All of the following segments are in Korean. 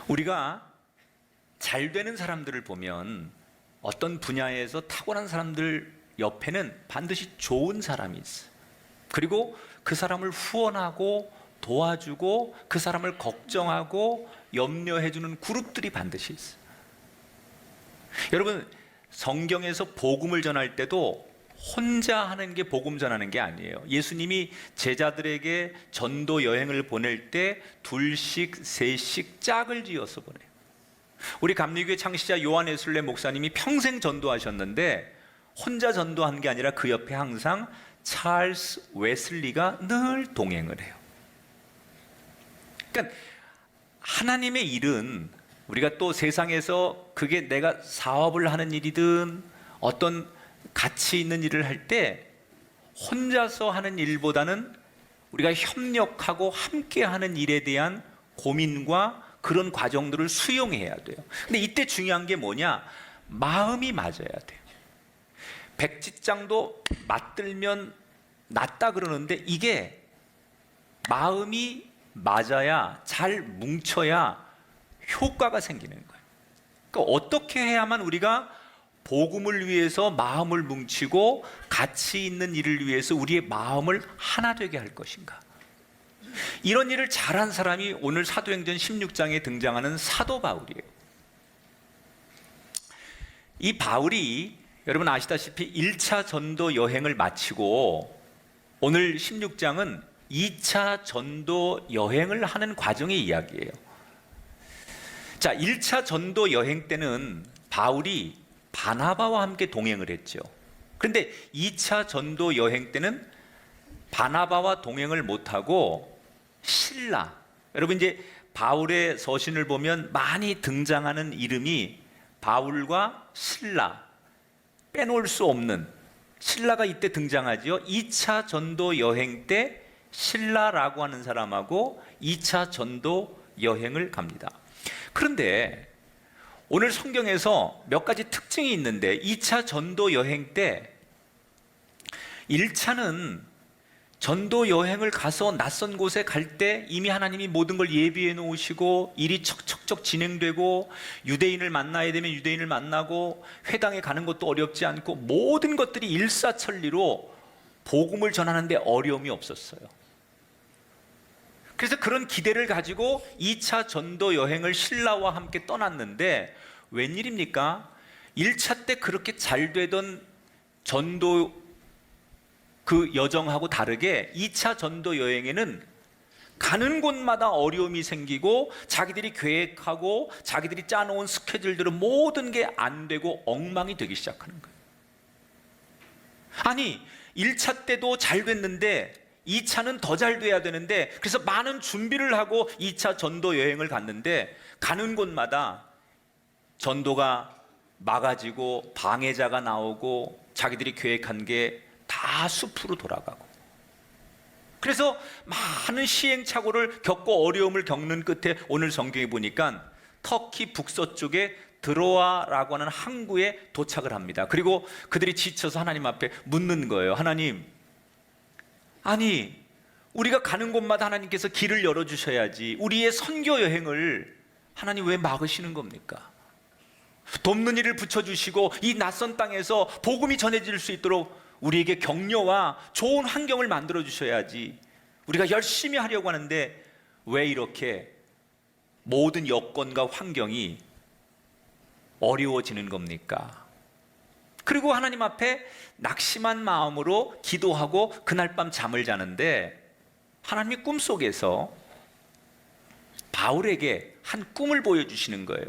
우리가 잘 되는 사람들을 보면 어떤 분야에서 탁월한 사람들 옆에는 반드시 좋은 사람이 있어요. 그리고 그 사람을 후원하고 도와주고 그 사람을 걱정하고 염려해주는 그룹들이 반드시 있어요. 여러분, 성경에서 복음을 전할 때도 혼자 하는 게 복음 전하는 게 아니에요. 예수님이 제자들에게 전도 여행을 보낼 때 둘씩 셋씩 짝을 지어서 보내요. 우리 감리교회 창시자 요한 웨슬레 목사님이 평생 전도하셨는데 혼자 전도한 게 아니라 그 옆에 항상 찰스 웨슬리가 늘 동행을 해요. 그러니까 하나님의 일은 우리가 또 세상에서 그게 내가 사업을 하는 일이든 어떤 가치 있는 일을 할 때 혼자서 하는 일보다는 우리가 협력하고 함께 하는 일에 대한 고민과 그런 과정들을 수용해야 돼요. 근데 이때 중요한 게 뭐냐? 마음이 맞아야 돼요. 백지장도 맞들면 낫다 그러는데 이게 마음이 맞아야, 잘 뭉쳐야 효과가 생기는 거예요. 그러니까 어떻게 해야만 우리가 복음을 위해서 마음을 뭉치고 가치 있는 일을 위해서 우리의 마음을 하나 되게 할 것인가? 이런 일을 잘한 사람이 오늘 사도행전 16장에 등장하는 사도 바울이에요. 이 바울이 여러분 아시다시피 1차 전도 여행을 마치고 오늘 16장은 2차 전도 여행을 하는 과정의 이야기예요. 자, 1차 전도 여행 때는 바울이 바나바와 함께 동행을 했죠. 그런데 2차 전도 여행 때는 바나바와 동행을 못하고 실라, 여러분 이제 바울의 서신을 보면 많이 등장하는 이름이 바울과 실라, 빼놓을 수 없는 실라가 이때 등장하죠. 2차 전도 여행 때 실라라고 하는 사람하고 2차 전도 여행을 갑니다. 그런데 오늘 성경에서 몇 가지 특징이 있는데 2차 전도 여행 때 1차는 전도 여행을 가서 낯선 곳에 갈 때 이미 하나님이 모든 걸 예비해 놓으시고 일이 척척척 진행되고 유대인을 만나야 되면 유대인을 만나고 회당에 가는 것도 어렵지 않고 모든 것들이 일사천리로 복음을 전하는데 어려움이 없었어요. 그래서 그런 기대를 가지고 2차 전도 여행을 신라와 함께 떠났는데 웬일입니까? 1차 때 그렇게 잘 되던 전도 그 여정하고 다르게 2차 전도 여행에는 가는 곳마다 어려움이 생기고 자기들이 계획하고 자기들이 짜놓은 스케줄들은 모든 게 안 되고 엉망이 되기 시작하는 거예요. 아니 1차 때도 잘 됐는데 2차는 더 잘 돼야 되는데 그래서 많은 준비를 하고 2차 전도 여행을 갔는데 가는 곳마다 전도가 막아지고 방해자가 나오고 자기들이 계획한 게 다 숲으로 돌아가고 그래서 많은 시행착오를 겪고 어려움을 겪는 끝에 오늘 성경에 보니까 터키 북서쪽에 드로아라고 하는 항구에 도착을 합니다. 그리고 그들이 지쳐서 하나님 앞에 묻는 거예요. 하나님, 아니 우리가 가는 곳마다 하나님께서 길을 열어주셔야지 우리의 선교 여행을 하나님 왜 막으시는 겁니까? 돕는 일을 붙여주시고 이 낯선 땅에서 복음이 전해질 수 있도록 우리에게 격려와 좋은 환경을 만들어 주셔야지 우리가 열심히 하려고 하는데 왜 이렇게 모든 여건과 환경이 어려워지는 겁니까? 그리고 하나님 앞에 낙심한 마음으로 기도하고 그날 밤 잠을 자는데 하나님이 꿈속에서 바울에게 한 꿈을 보여주시는 거예요.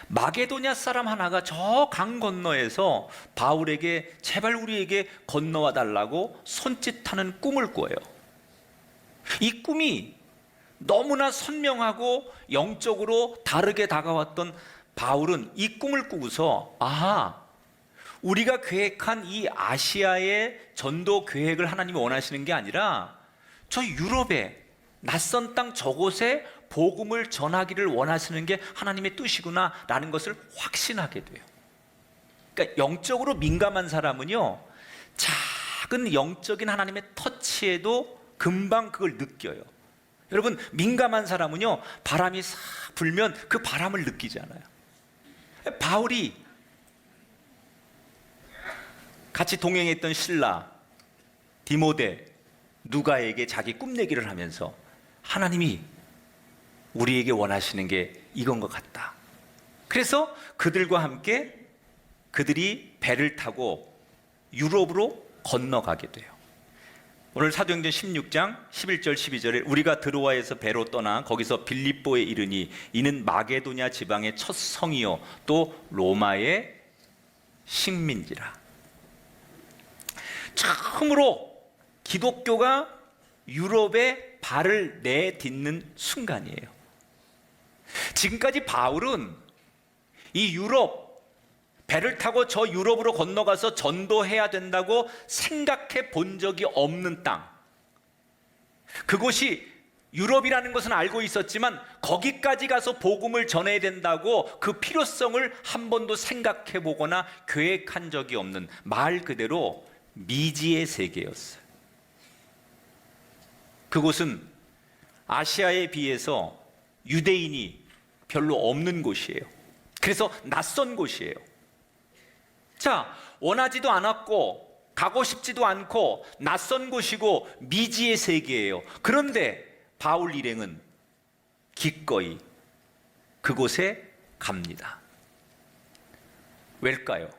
마게도냐 사람 하나가 저 강 건너에서 바울에게 제발 우리에게 건너와 달라고 손짓하는 꿈을 꿔요. 이 꿈이 너무나 선명하고 영적으로 다르게 다가왔던 바울은 이 꿈을 꾸고서 아하, 우리가 계획한 이 아시아의 전도 계획을 하나님이 원하시는 게 아니라 저 유럽의 낯선 땅 저곳에 복음을 전하기를 원하시는 게 하나님의 뜻이구나 라는 것을 확신하게 돼요. 그러니까 영적으로 민감한 사람은요 작은 영적인 하나님의 터치에도 금방 그걸 느껴요. 여러분, 민감한 사람은요, 바람이 싹 불면 그 바람을 느끼잖아요. 바울이 같이 동행했던 신라 디모데 누가에게 자기 꿈내기를 하면서 하나님이 우리에게 원하시는 게 이건 것 같다. 그래서 그들과 함께 그들이 배를 타고 유럽으로 건너가게 돼요. 오늘 사도행전 16장 11절 12절에 우리가 드로아에서 배로 떠나 거기서 빌립보에 이르니 이는 마게도냐 지방의 첫 성이요 또 로마의 식민지라. 처음으로 기독교가 유럽에 발을 내딛는 순간이에요. 지금까지 바울은 이 유럽, 배를 타고 저 유럽으로 건너가서 전도해야 된다고 생각해 본 적이 없는 땅, 그곳이 유럽이라는 것은 알고 있었지만 거기까지 가서 복음을 전해야 된다고 그 필요성을 한 번도 생각해 보거나 계획한 적이 없는, 말 그대로 미지의 세계였어요. 그곳은 아시아에 비해서 유대인이 별로 없는 곳이에요. 그래서 낯선 곳이에요. 자, 원하지도 않았고 가고 싶지도 않고 낯선 곳이고 미지의 세계예요. 그런데 바울 일행은 기꺼이 그곳에 갑니다. 왜일까요?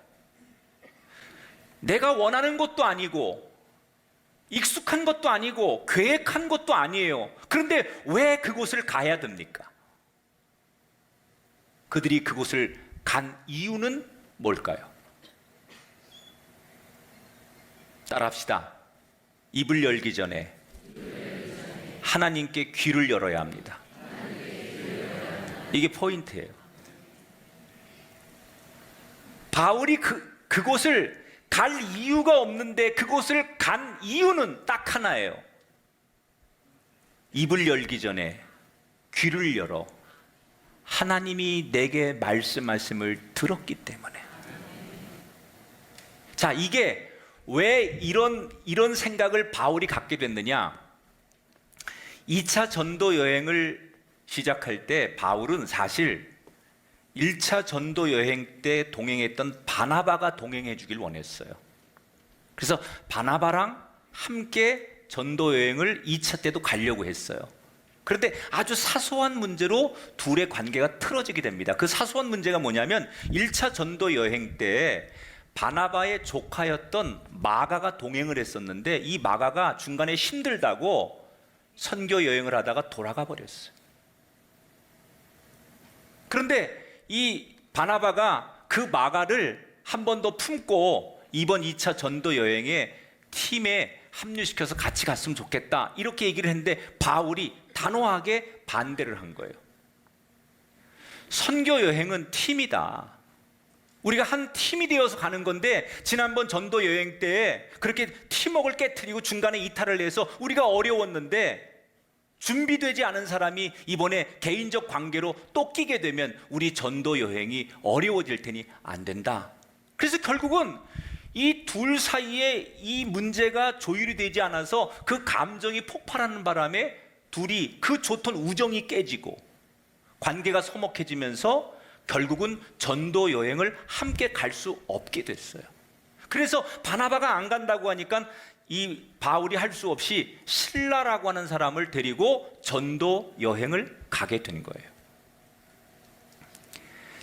내가 원하는 것도 아니고 익숙한 것도 아니고 계획한 것도 아니에요. 그런데 왜 그곳을 가야 됩니까? 그들이 그곳을 간 이유는 뭘까요? 따라합시다. 입을 열기 전에 하나님께 귀를 열어야 합니다. 이게 포인트예요. 바울이 그곳을 갈 이유가 없는데 그곳을 간 이유는 딱 하나예요. 입을 열기 전에 귀를 열어 하나님이 내게 말씀하심을 들었기 때문에. 자, 이게 왜 이런 생각을 바울이 갖게 됐느냐? 2차 전도 여행을 시작할 때 바울은 사실 1차 전도 여행 때 동행했던 바나바가 동행해 주길 원했어요. 그래서 바나바랑 함께 전도 여행을 2차 때도 가려고 했어요. 그런데 아주 사소한 문제로 둘의 관계가 틀어지게 됩니다. 그 사소한 문제가 뭐냐면 1차 전도 여행 때 바나바의 조카였던 마가가 동행을 했었는데 이 마가가 중간에 힘들다고 선교 여행을 하다가 돌아가 버렸어요. 그런데 이 바나바가 그 마가를 한 번 더 품고 이번 2차 전도 여행에 팀에 합류시켜서 같이 갔으면 좋겠다 이렇게 얘기를 했는데 바울이 단호하게 반대를 한 거예요. 선교 여행은 팀이다. 우리가 한 팀이 되어서 가는 건데 지난번 전도 여행 때 그렇게 팀워크를 깨트리고 중간에 이탈을 해서 우리가 어려웠는데 준비되지 않은 사람이 이번에 개인적 관계로 또 끼게 되면 우리 전도 여행이 어려워질 테니 안 된다. 그래서 결국은 이 둘 사이에 이 문제가 조율이 되지 않아서 그 감정이 폭발하는 바람에 둘이 그 좋던 우정이 깨지고 관계가 서먹해지면서 결국은 전도 여행을 함께 갈 수 없게 됐어요. 그래서 바나바가 안 간다고 하니까 이 바울이 할 수 없이 실라라고 하는 사람을 데리고 전도 여행을 가게 된 거예요.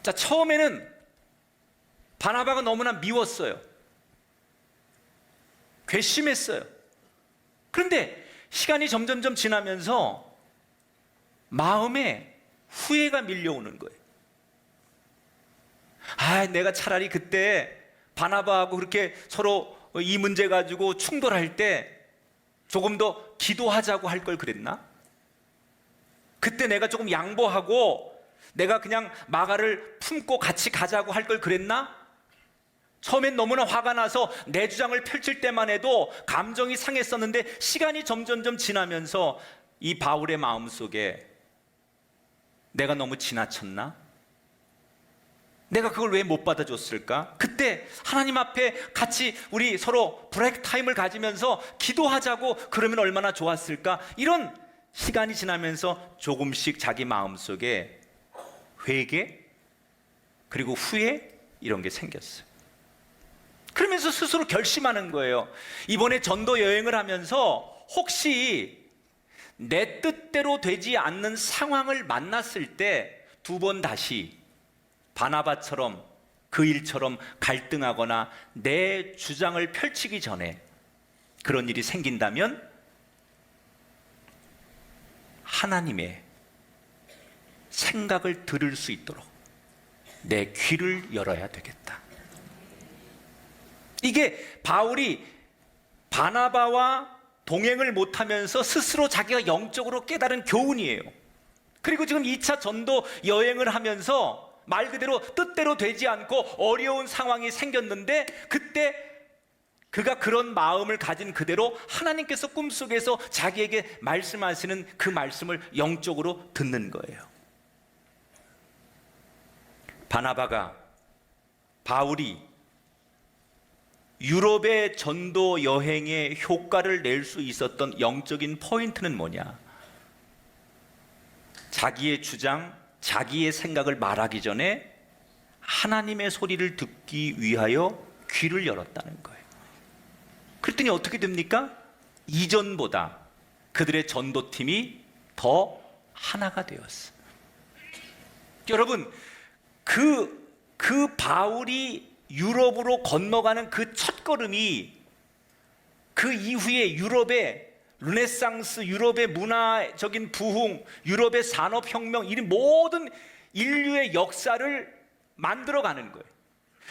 자, 처음에는 바나바가 너무나 미웠어요. 괘씸했어요. 그런데 시간이 점점점 지나면서 마음에 후회가 밀려오는 거예요. 내가 차라리 그때 바나바하고 그렇게 서로 이 문제 가지고 충돌할 때 조금 더 기도하자고 할 걸 그랬나? 그때 내가 조금 양보하고 내가 그냥 마가를 품고 같이 가자고 할 걸 그랬나? 처음엔 너무나 화가 나서 내 주장을 펼칠 때만 해도 감정이 상했었는데 시간이 점점점 지나면서 이 바울의 마음속에 내가 너무 지나쳤나? 내가 그걸 왜 못 받아줬을까? 그때 하나님 앞에 같이 우리 서로 브레이크 타임을 가지면서 기도하자고 그러면 얼마나 좋았을까? 이런 시간이 지나면서 조금씩 자기 마음속에 회개 그리고 후회 이런 게 생겼어요. 그러면서 스스로 결심하는 거예요. 이번에 전도 여행을 하면서 혹시 내 뜻대로 되지 않는 상황을 만났을 때 두 번 다시 바나바처럼 그 일처럼 갈등하거나 내 주장을 펼치기 전에 그런 일이 생긴다면 하나님의 생각을 들을 수 있도록 내 귀를 열어야 되겠다. 이게 바울이 바나바와 동행을 못하면서 스스로 자기가 영적으로 깨달은 교훈이에요. 그리고 지금 2차 전도 여행을 하면서 말 그대로 뜻대로 되지 않고 어려운 상황이 생겼는데 그때 그가 그런 마음을 가진 그대로 하나님께서 꿈속에서 자기에게 말씀하시는 그 말씀을 영적으로 듣는 거예요. 바나바가 바울이 유럽의 전도 여행에 효과를 낼 수 있었던 영적인 포인트는 뭐냐? 자기의 주장, 자기의 생각을 말하기 전에 하나님의 소리를 듣기 위하여 귀를 열었다는 거예요. 그랬더니 어떻게 됩니까? 이전보다 그들의 전도팀이 더 하나가 되었어요. 여러분, 그 바울이 유럽으로 건너가는 그 첫걸음이 그 이후에 유럽의 르네상스, 유럽의 문화적인 부흥, 유럽의 산업혁명, 이 모든 인류의 역사를 만들어가는 거예요.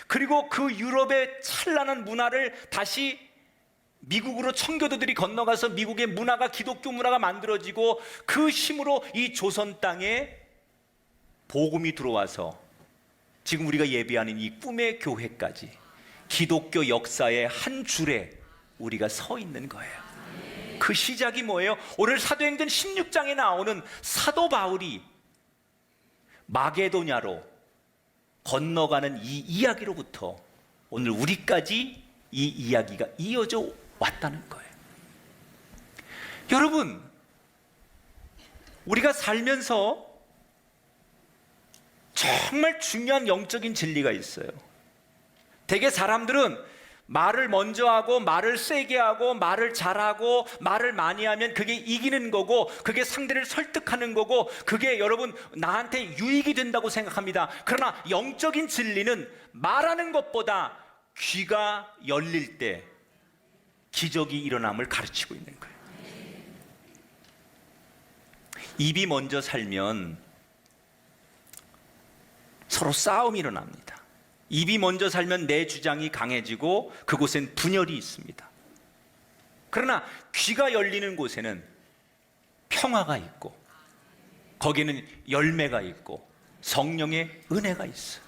그리고 그 유럽의 찬란한 문화를 다시 미국으로 청교도들이 건너가서 미국의 문화가 기독교 문화가 만들어지고 그 힘으로 이 조선 땅에 복음이 들어와서 지금 우리가 예배하는 이 꿈의 교회까지 기독교 역사의 한 줄에 우리가 서 있는 거예요. 그 시작이 뭐예요? 오늘 사도행전 16장에 나오는 사도 바울이 마게도냐로 건너가는 이 이야기로부터 오늘 우리까지 이 이야기가 이어져 왔다는 거예요. 여러분, 우리가 살면서 정말 중요한 영적인 진리가 있어요. 대개 사람들은 말을 먼저 하고 말을 세게 하고 말을 잘하고 말을 많이 하면 그게 이기는 거고 그게 상대를 설득하는 거고 그게 여러분 나한테 유익이 된다고 생각합니다. 그러나 영적인 진리는 말하는 것보다 귀가 열릴 때 기적이 일어남을 가르치고 있는 거예요. 입이 먼저 살면 서로 싸움이 일어납니다. 입이 먼저 살면 내 주장이 강해지고 그곳엔 분열이 있습니다. 그러나 귀가 열리는 곳에는 평화가 있고 거기에는 열매가 있고 성령의 은혜가 있어요.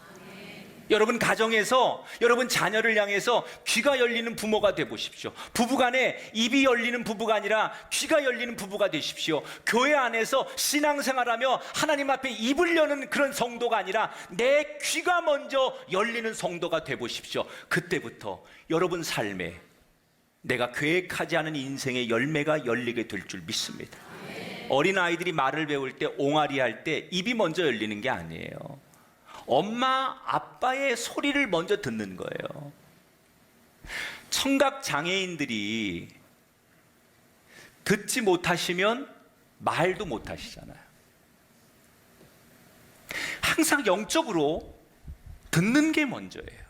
여러분 가정에서 여러분 자녀를 향해서 귀가 열리는 부모가 돼 보십시오. 부부간에 입이 열리는 부부가 아니라 귀가 열리는 부부가 되십시오. 교회 안에서 신앙생활하며 하나님 앞에 입을 여는 그런 성도가 아니라 내 귀가 먼저 열리는 성도가 돼 보십시오. 그때부터 여러분 삶에 내가 계획하지 않은 인생의 열매가 열리게 될 줄 믿습니다. 어린아이들이 말을 배울 때 옹알이 할 때 입이 먼저 열리는 게 아니에요. 엄마, 아빠의 소리를 먼저 듣는 거예요. 청각 장애인들이 듣지 못하시면 말도 못하시잖아요. 항상 영적으로 듣는 게 먼저예요.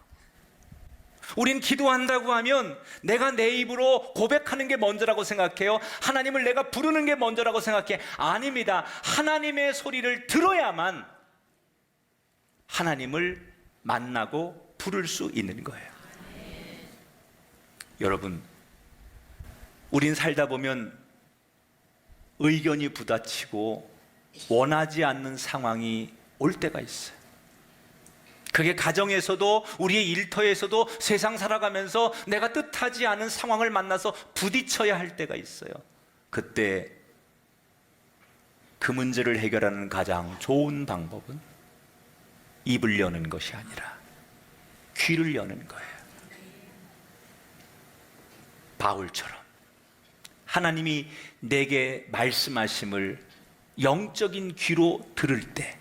우린 기도한다고 하면 내가 내 입으로 고백하는 게 먼저라고 생각해요. 하나님을 내가 부르는 게 먼저라고 생각해. 아닙니다. 하나님의 소리를 들어야만 하나님을 만나고 부를 수 있는 거예요. 여러분, 우린 살다 보면 의견이 부딪히고 원하지 않는 상황이 올 때가 있어요. 그게 가정에서도 우리의 일터에서도 세상 살아가면서 내가 뜻하지 않은 상황을 만나서 부딪혀야 할 때가 있어요. 그때 그 문제를 해결하는 가장 좋은 방법은 입을 여는 것이 아니라 귀를 여는 거예요. 바울처럼 하나님이 내게 말씀하심을 영적인 귀로 들을 때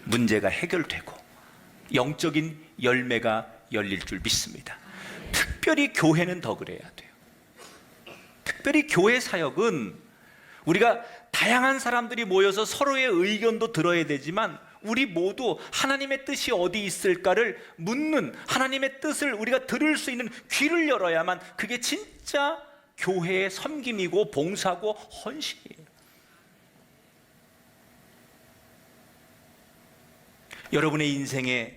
문제가 해결되고 영적인 열매가 열릴 줄 믿습니다. 특별히 교회는 더 그래야 돼요. 특별히 교회 사역은 우리가 다양한 사람들이 모여서 서로의 의견도 들어야 되지만 우리 모두 하나님의 뜻이 어디 있을까를 묻는, 하나님의 뜻을 우리가 들을 수 있는 귀를 열어야만 그게 진짜 교회의 섬김이고 봉사고 헌신이에요. 여러분의 인생에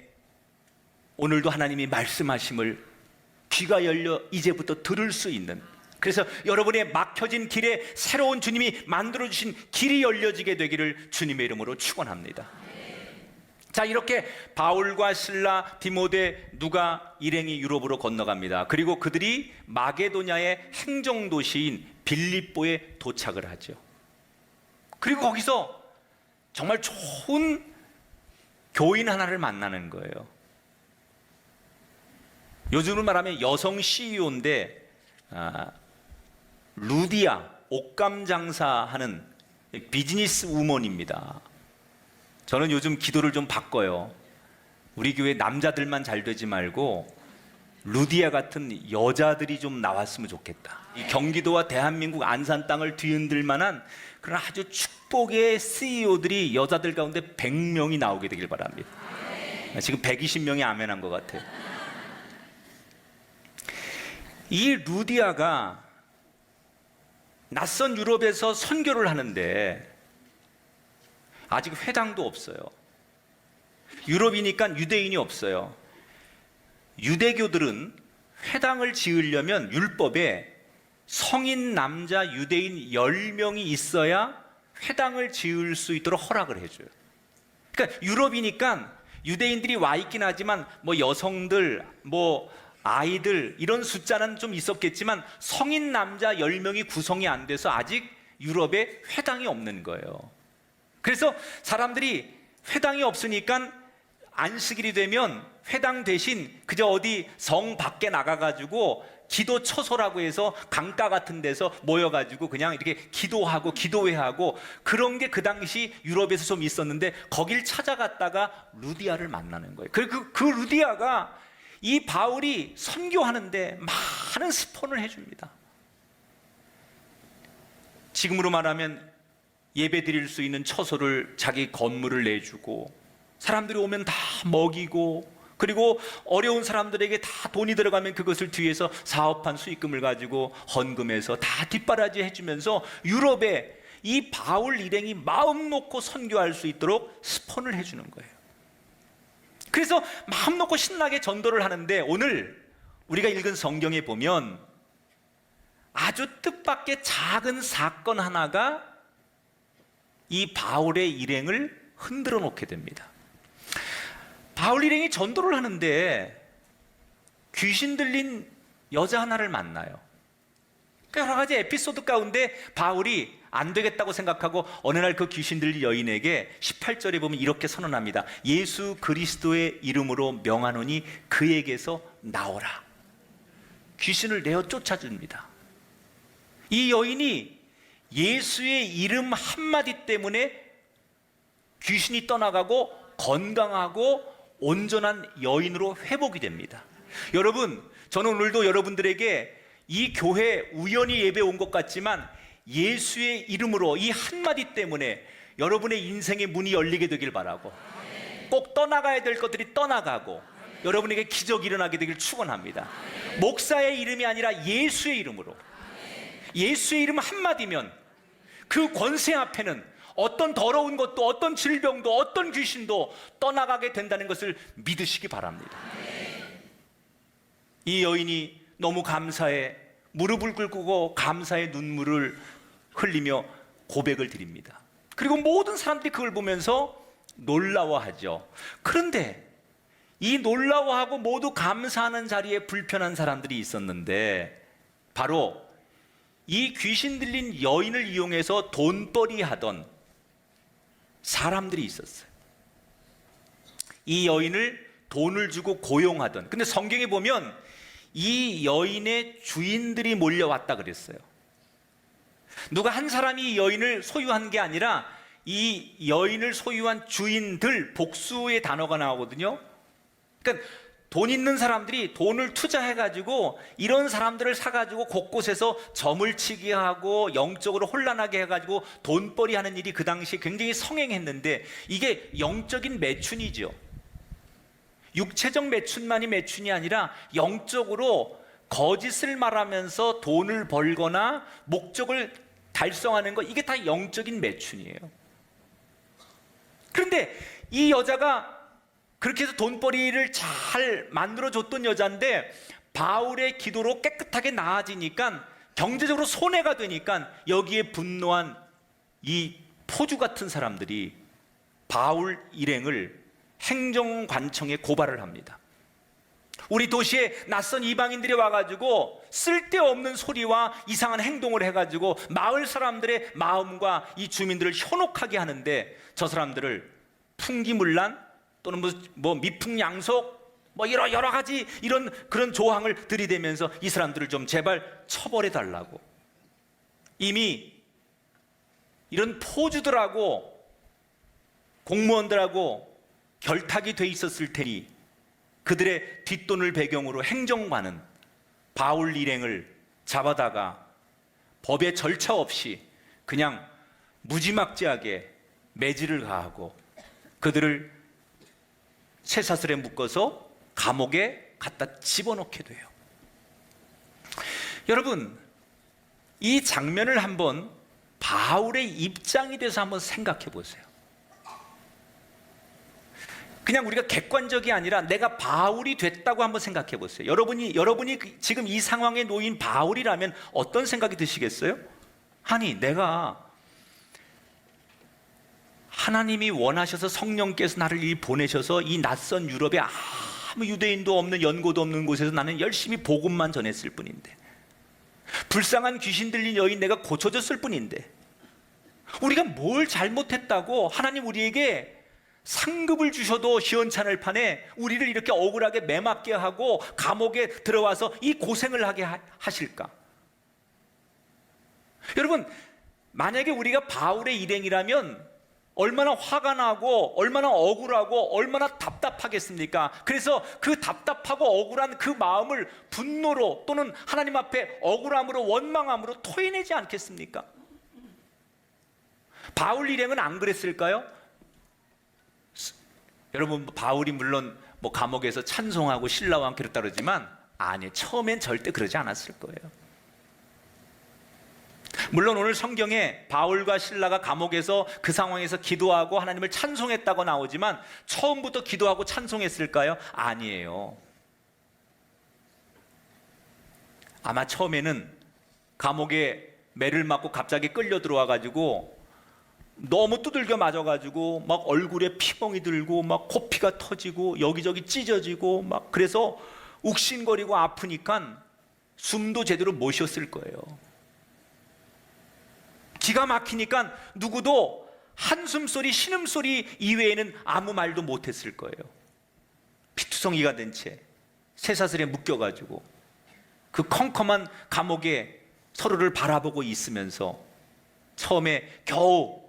오늘도 하나님이 말씀하심을 귀가 열려 이제부터 들을 수 있는, 그래서 여러분의 막혀진 길에 새로운 주님이 만들어주신 길이 열려지게 되기를 주님의 이름으로 축원합니다. 자, 이렇게 바울과 실라, 디모데, 누가 일행이 유럽으로 건너갑니다. 그리고 그들이 마게도냐의 행정도시인 빌립보에 도착을 하죠. 그리고 거기서 정말 좋은 교인 하나를 만나는 거예요. 요즘으로 말하면 여성 CEO인데 루디아, 옷감 장사하는 비즈니스 우먼입니다. 저는 요즘 기도를 좀 바꿔요. 우리 교회 남자들만 잘 되지 말고 루디아 같은 여자들이 좀 나왔으면 좋겠다. 이 경기도와 대한민국 안산 땅을 뒤흔들 만한 그런 아주 축복의 CEO들이 여자들 가운데 100명이 나오게 되길 바랍니다. 지금 120명이 아멘한 것 같아요. 이 루디아가 낯선 유럽에서 선교를 하는데 아직 회당도 없어요. 유럽이니까 유대인이 없어요. 유대교들은 회당을 지으려면 율법에 성인 남자 유대인 10명이 있어야 회당을 지을 수 있도록 허락을 해줘요. 그러니까 유럽이니까 유대인들이 와 있긴 하지만 뭐 여성들, 뭐 아이들 이런 숫자는 좀 있었겠지만 성인 남자 10명이 구성이 안 돼서 아직 유럽에 회당이 없는 거예요. 그래서 사람들이 회당이 없으니까 안식일이 되면 회당 대신 그저 어디 성 밖에 나가가지고 기도 처소라고 해서 강가 같은 데서 모여가지고 그냥 이렇게 기도하고 기도회하고 그런 게 그 당시 유럽에서 좀 있었는데 거길 찾아갔다가 루디아를 만나는 거예요. 그 루디아가 이 바울이 선교하는데 많은 스폰을 해줍니다. 지금으로 말하면 예배 드릴 수 있는 처소를 자기 건물을 내주고 사람들이 오면 다 먹이고 그리고 어려운 사람들에게 다 돈이 들어가면 그것을 뒤에서 사업한 수익금을 가지고 헌금해서 다 뒷바라지 해주면서 유럽에 이 바울 일행이 마음 놓고 선교할 수 있도록 스폰을 해주는 거예요. 그래서 마음 놓고 신나게 전도를 하는데 오늘 우리가 읽은 성경에 보면 아주 뜻밖의 작은 사건 하나가 이 바울의 일행을 흔들어 놓게 됩니다. 바울 일행이 전도를 하는데 귀신 들린 여자 하나를 만나요. 여러 가지 에피소드 가운데 바울이 안 되겠다고 생각하고 어느 날 그 귀신 들린 여인에게 18절에 보면 이렇게 선언합니다. 예수 그리스도의 이름으로 명하노니 그에게서 나오라. 귀신을 내어 쫓아줍니다. 이 여인이 예수의 이름 한마디 때문에 귀신이 떠나가고 건강하고 온전한 여인으로 회복이 됩니다. 여러분, 저는 오늘도 여러분들에게 이 교회 우연히 예배 온 것 같지만 예수의 이름으로 이 한마디 때문에 여러분의 인생의 문이 열리게 되길 바라고 꼭 떠나가야 될 것들이 떠나가고 여러분에게 기적이 일어나게 되길 축원합니다. 목사의 이름이 아니라 예수의 이름으로, 예수의 이름 한마디면 그 권세 앞에는 어떤 더러운 것도 어떤 질병도 어떤 귀신도 떠나가게 된다는 것을 믿으시기 바랍니다. 이 여인이 너무 감사해 무릎을 꿇고 감사의 눈물을 흘리며 고백을 드립니다. 그리고 모든 사람들이 그걸 보면서 놀라워하죠. 그런데 이 놀라워하고 모두 감사하는 자리에 불편한 사람들이 있었는데 바로 이 귀신 들린 여인을 이용해서 돈벌이 하던 사람들이 있었어요. 이 여인을 돈을 주고 고용하던, 근데 성경에 보면 이 여인의 주인들이 몰려왔다 그랬어요. 누가 한 사람이 이 여인을 소유한 게 아니라 이 여인을 소유한 주인들, 복수의 단어가 나오거든요. 그러니까 돈 있는 사람들이 돈을 투자해가지고 이런 사람들을 사가지고 곳곳에서 점을 치게 하고 영적으로 혼란하게 해가지고 돈벌이 하는 일이 그 당시에 굉장히 성행했는데, 이게 영적인 매춘이죠. 육체적 매춘만이 매춘이 아니라 영적으로 거짓을 말하면서 돈을 벌거나 목적을 달성하는 것, 이게 다 영적인 매춘이에요. 그런데 이 여자가 그렇게 해서 돈벌이를 잘 만들어줬던 여자인데, 바울의 기도로 깨끗하게 나아지니까, 경제적으로 손해가 되니까 여기에 분노한 이 포주 같은 사람들이 바울 일행을 행정관청에 고발을 합니다. 우리 도시에 낯선 이방인들이 와가지고 쓸데없는 소리와 이상한 행동을 해가지고 마을 사람들의 마음과 이 주민들을 현혹하게 하는데, 저 사람들을 풍기문란 또는 뭐 미풍양속 뭐 여러 가지 이런 그런 조항을 들이대면서 이 사람들을 좀 제발 처벌해 달라고. 이미 이런 포주들하고 공무원들하고 결탁이 돼 있었을 테니 그들의 뒷돈을 배경으로 행정관은 바울 일행을 잡아다가 법의 절차 없이 그냥 무지막지하게 매질을 가하고 그들을 쇠사슬에 묶어서 감옥에 갖다 집어넣게 돼요. 여러분, 이 장면을 한번 바울의 입장이 돼서 한번 생각해 보세요. 그냥 우리가 객관적이 아니라 내가 바울이 됐다고 한번 생각해 보세요. 여러분이 지금 이 상황에 놓인 바울이라면 어떤 생각이 드시겠어요? 아니, 내가 하나님이 원하셔서 성령께서 나를 보내셔서 이 낯선 유럽에 아무 유대인도 없는 연고도 없는 곳에서 나는 열심히 복음만 전했을 뿐인데, 불쌍한 귀신 들린 여인 내가 고쳐줬을 뿐인데, 우리가 뭘 잘못했다고 하나님 우리에게 상급을 주셔도 시원찮을 판에 우리를 이렇게 억울하게 매맞게 하고 감옥에 들어와서 이 고생을 하게 하실까? 여러분, 만약에 우리가 바울의 일행이라면 얼마나 화가 나고 얼마나 억울하고 얼마나 답답하겠습니까? 그래서 그 답답하고 억울한 그 마음을 분노로 또는 하나님 앞에 억울함으로 원망함으로 토해내지 않겠습니까? 바울 일행은 안 그랬을까요? 여러분, 바울이 물론 뭐 감옥에서 찬송하고 신라와 함께 그랬다 그러지만 아니, 처음엔 절대 그러지 않았을 거예요. 물론 오늘 성경에 바울과 신라가 감옥에서 그 상황에서 기도하고 하나님을 찬송했다고 나오지만 처음부터 기도하고 찬송했을까요? 아니에요. 아마 처음에는 감옥에 매를 맞고 갑자기 끌려 들어와가지고 너무 두들겨 맞아가지고 막 얼굴에 피멍이 들고 막 코피가 터지고 여기저기 찢어지고 막 그래서 욱신거리고 아프니까 숨도 제대로 못 쉬었을 거예요. 기가 막히니까 누구도 한숨소리 신음소리 이외에는 아무 말도 못했을 거예요. 피투성이가 된 채 쇠사슬에 묶여가지고 그 컴컴한 감옥에 서로를 바라보고 있으면서 처음에 겨우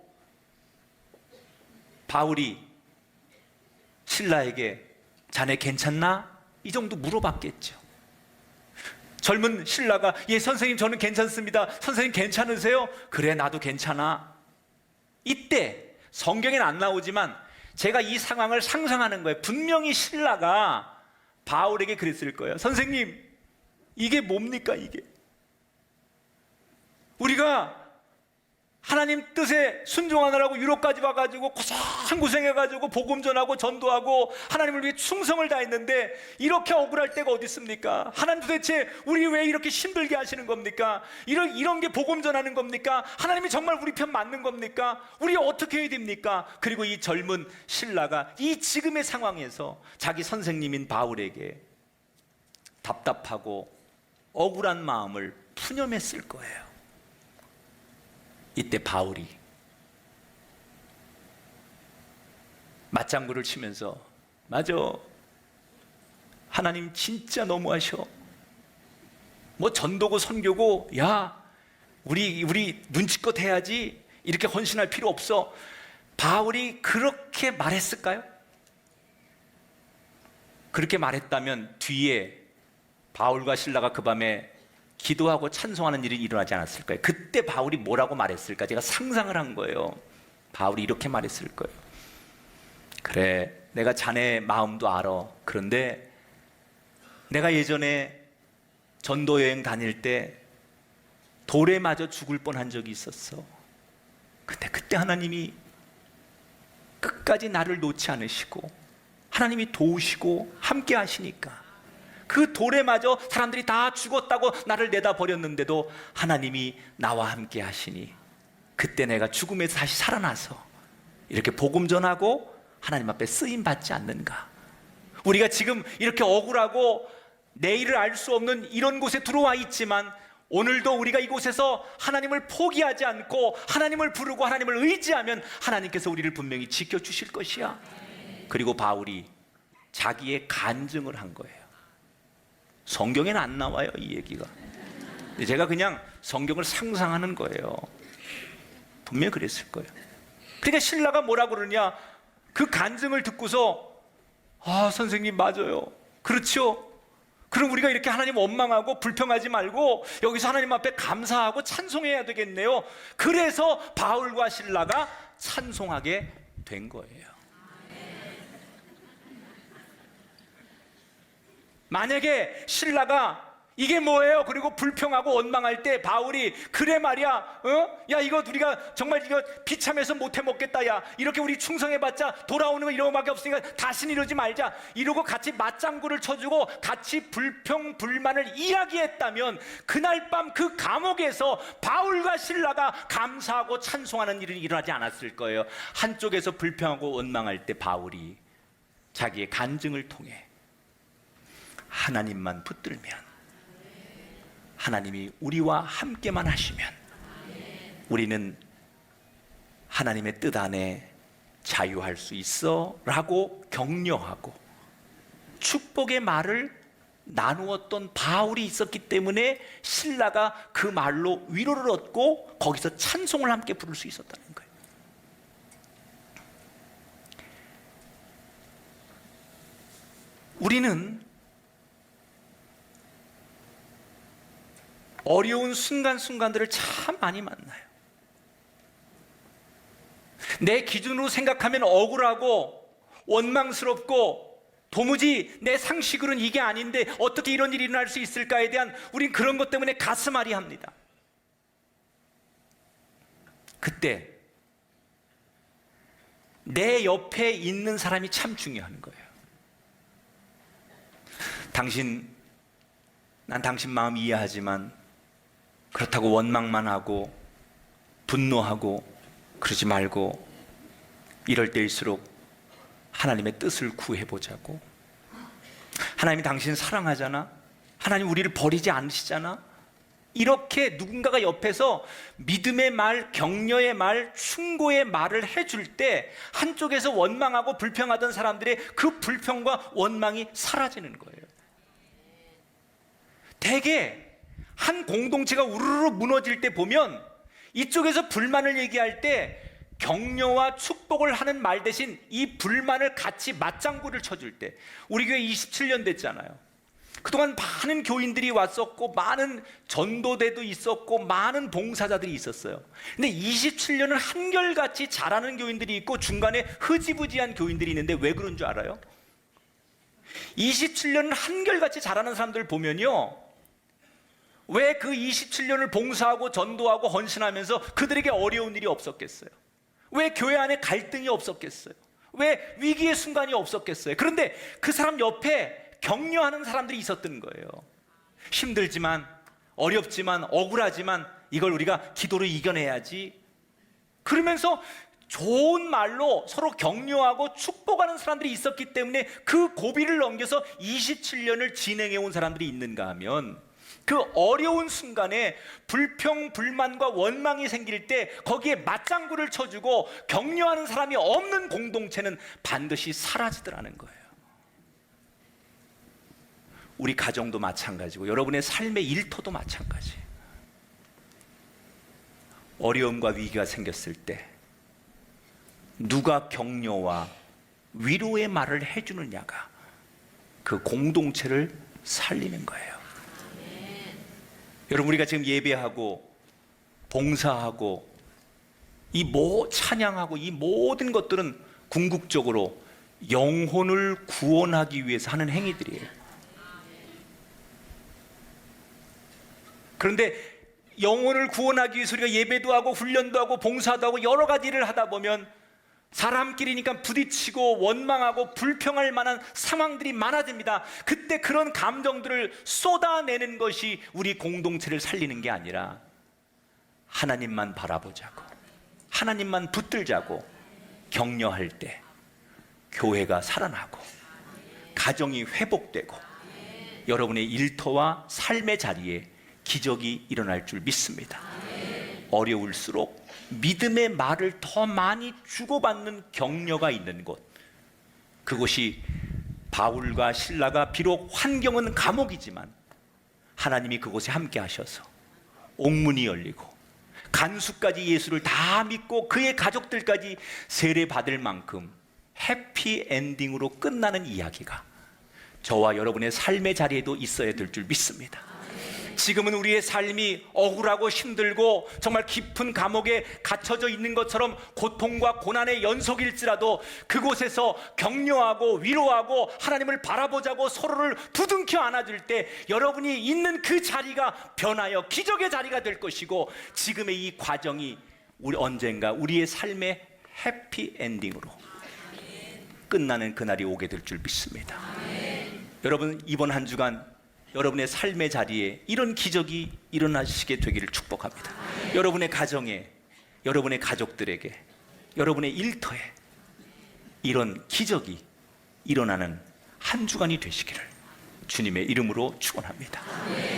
바울이 신라에게 자네 괜찮나? 이 정도 물어봤겠죠. 젊은 신라가 예 선생님 저는 괜찮습니다. 선생님 괜찮으세요? 그래 나도 괜찮아. 이때 성경에는 안 나오지만 제가 이 상황을 상상하는 거예요. 분명히 신라가 바울에게 그랬을 거예요. 선생님 이게 뭡니까 이게? 우리가 하나님 뜻에 순종하느라고 유럽까지 와가지고 고생해가지고 복음 전하고 전도하고 하나님을 위해 충성을 다했는데 이렇게 억울할 때가 어디 있습니까? 하나님 도대체 우리 왜 이렇게 힘들게 하시는 겁니까? 이런 게 복음 전하는 겁니까? 하나님이 정말 우리 편 맞는 겁니까? 우리 어떻게 해야 됩니까? 그리고 이 젊은 신라가 이 지금의 상황에서 자기 선생님인 바울에게 답답하고 억울한 마음을 푸념했을 거예요. 이때 바울이 맞장구를 치면서 맞아, 하나님 진짜 너무하셔. 뭐 전도고 선교고 야 우리 눈치껏 해야지, 이렇게 헌신할 필요 없어. 바울이 그렇게 말했을까요? 그렇게 말했다면 뒤에 바울과 실라가 그 밤에 기도하고 찬송하는 일이 일어나지 않았을까요? 그때 바울이 뭐라고 말했을까? 제가 상상을 한 거예요. 바울이 이렇게 말했을 거예요. 그래, 내가 자네 마음도 알아. 그런데 내가 예전에 전도 여행 다닐 때 돌에 맞아 죽을 뻔한 적이 있었어. 근데 그때 하나님이 끝까지 나를 놓지 않으시고 하나님이 도우시고 함께 하시니까 그 돌에 맞아 사람들이 다 죽었다고 나를 내다 버렸는데도 하나님이 나와 함께 하시니 그때 내가 죽음에서 다시 살아나서 이렇게 복음 전하고 하나님 앞에 쓰임 받지 않는가. 우리가 지금 이렇게 억울하고 내일을 알 수 없는 이런 곳에 들어와 있지만 오늘도 우리가 이곳에서 하나님을 포기하지 않고 하나님을 부르고 하나님을 의지하면 하나님께서 우리를 분명히 지켜주실 것이야. 그리고 바울이 자기의 간증을 한 거예요. 성경에는 안 나와요, 이 얘기가. 제가 그냥 성경을 상상하는 거예요. 분명히 그랬을 거예요. 그러니까 신라가 뭐라 그러냐, 그 간증을 듣고서 아, 선생님 맞아요, 그렇죠. 그럼 우리가 이렇게 하나님 원망하고 불평하지 말고 여기서 하나님 앞에 감사하고 찬송해야 되겠네요. 그래서 바울과 신라가 찬송하게 된 거예요. 만약에 신라가 이게 뭐예요? 그리고 불평하고 원망할 때 바울이 그래 말이야, 야 이거 우리가 정말 이거 비참해서 못해 먹겠다, 야 이렇게 우리 충성해봤자 돌아오는 거 이러고밖에 없으니까 다시는 이러지 말자, 이러고 같이 맞장구를 쳐주고 같이 불평 불만을 이야기했다면 그날 밤 그 감옥에서 바울과 신라가 감사하고 찬송하는 일은 일어나지 않았을 거예요. 한쪽에서 불평하고 원망할 때 바울이 자기의 간증을 통해 하나님만 붙들면, 하나님이 우리와 함께만 하시면 우리는 하나님의 뜻 안에 자유할 수 있어 라고 격려하고 축복의 말을 나누었던 바울이 있었기 때문에 신라가 그 말로 위로를 얻고 거기서 찬송을 함께 부를 수 있었다는 거예요. 우리는 어려운 순간순간들을 참 많이 만나요. 내 기준으로 생각하면 억울하고 원망스럽고 도무지 내 상식으로는 이게 아닌데 어떻게 이런 일이 일어날 수 있을까에 대한 우린 그런 것 때문에 가슴앓이 합니다. 그때 내 옆에 있는 사람이 참 중요한 거예요. 난 당신 마음 이해하지만 그렇다고 원망만 하고 분노하고 그러지 말고 이럴 때일수록 하나님의 뜻을 구해보자고. 하나님이 당신 사랑하잖아, 하나님 우리를 버리지 않으시잖아. 이렇게 누군가가 옆에서 믿음의 말, 격려의 말, 충고의 말을 해줄 때 한쪽에서 원망하고 불평하던 사람들의 그 불평과 원망이 사라지는 거예요. 대개 한 공동체가 우르르 무너질 때 보면 이쪽에서 불만을 얘기할 때 격려와 축복을 하는 말 대신 이 불만을 같이 맞장구를 쳐줄 때, 우리 교회 27년 됐잖아요. 그동안 많은 교인들이 왔었고 많은 전도대도 있었고 많은 봉사자들이 있었어요. 근데 27년을 한결같이 잘하는 교인들이 있고 중간에 흐지부지한 교인들이 있는데 왜 그런 줄 알아요? 27년을 한결같이 잘하는 사람들 보면요, 왜 그 27년을 봉사하고 전도하고 헌신하면서 그들에게 어려운 일이 없었겠어요? 왜 교회 안에 갈등이 없었겠어요? 왜 위기의 순간이 없었겠어요? 그런데 그 사람 옆에 격려하는 사람들이 있었던 거예요. 힘들지만, 어렵지만, 억울하지만 이걸 우리가 기도로 이겨내야지, 그러면서 좋은 말로 서로 격려하고 축복하는 사람들이 있었기 때문에 그 고비를 넘겨서 27년을 진행해 온 사람들이 있는가 하면, 그 어려운 순간에 불평, 불만과 원망이 생길 때 거기에 맞장구를 쳐주고 격려하는 사람이 없는 공동체는 반드시 사라지더라는 거예요. 우리 가정도 마찬가지고 여러분의 삶의 일터도 마찬가지예요. 어려움과 위기가 생겼을 때 누가 격려와 위로의 말을 해주느냐가 그 공동체를 살리는 거예요. 여러분, 우리가 지금 예배하고 봉사하고 찬양하고 이 모든 것들은 궁극적으로 영혼을 구원하기 위해서 하는 행위들이에요. 그런데 영혼을 구원하기 위해서 우리가 예배도 하고 훈련도 하고 봉사도 하고 여러 가지 일을 하다 보면 사람끼리니까 부딪히고 원망하고 불평할 만한 상황들이 많아집니다. 그때 그런 감정들을 쏟아내는 것이 우리 공동체를 살리는 게 아니라 하나님만 바라보자고, 하나님만 붙들자고 격려할 때 교회가 살아나고 가정이 회복되고 여러분의 일터와 삶의 자리에 기적이 일어날 줄 믿습니다. 어려울수록 믿음의 말을 더 많이 주고받는 격려가 있는 곳, 그곳이 바울과 실라가 비록 환경은 감옥이지만 하나님이 그곳에 함께 하셔서 옥문이 열리고 간수까지 예수를 다 믿고 그의 가족들까지 세례받을 만큼 해피엔딩으로 끝나는 이야기가 저와 여러분의 삶의 자리에도 있어야 될 줄 믿습니다. 지금은 우리의 삶이 억울하고 힘들고 정말 깊은 감옥에 갇혀져 있는 것처럼 고통과 고난의 연속일지라도 그곳에서 격려하고 위로하고 하나님을 바라보자고 서로를 두둥켜 안아줄 때 여러분이 있는 그 자리가 변하여 기적의 자리가 될 것이고, 지금의 이 과정이 언젠가 우리의 삶의 해피엔딩으로 끝나는 그날이 오게 될 줄 믿습니다. 여러분, 이번 한 주간 여러분의 삶의 자리에 이런 기적이 일어나시게 되기를 축복합니다. 여러분의 가정에, 여러분의 가족들에게, 여러분의 일터에 이런 기적이 일어나는 한 주간이 되시기를 주님의 이름으로 축원합니다.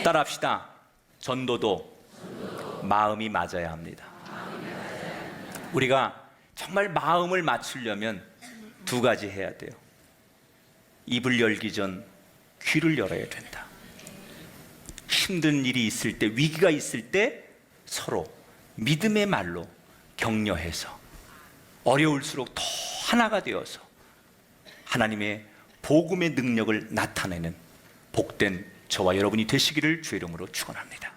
따라합시다. 전도도 마음이 맞아야 합니다. 우리가 정말 마음을 맞추려면 두 가지 해야 돼요. 입을 열기 전 귀를 열어야 된다. 힘든 일이 있을 때, 위기가 있을 때 서로 믿음의 말로 격려해서 어려울수록 더 하나가 되어서 하나님의 복음의 능력을 나타내는 복된 저와 여러분이 되시기를 주의 이름으로 축원합니다.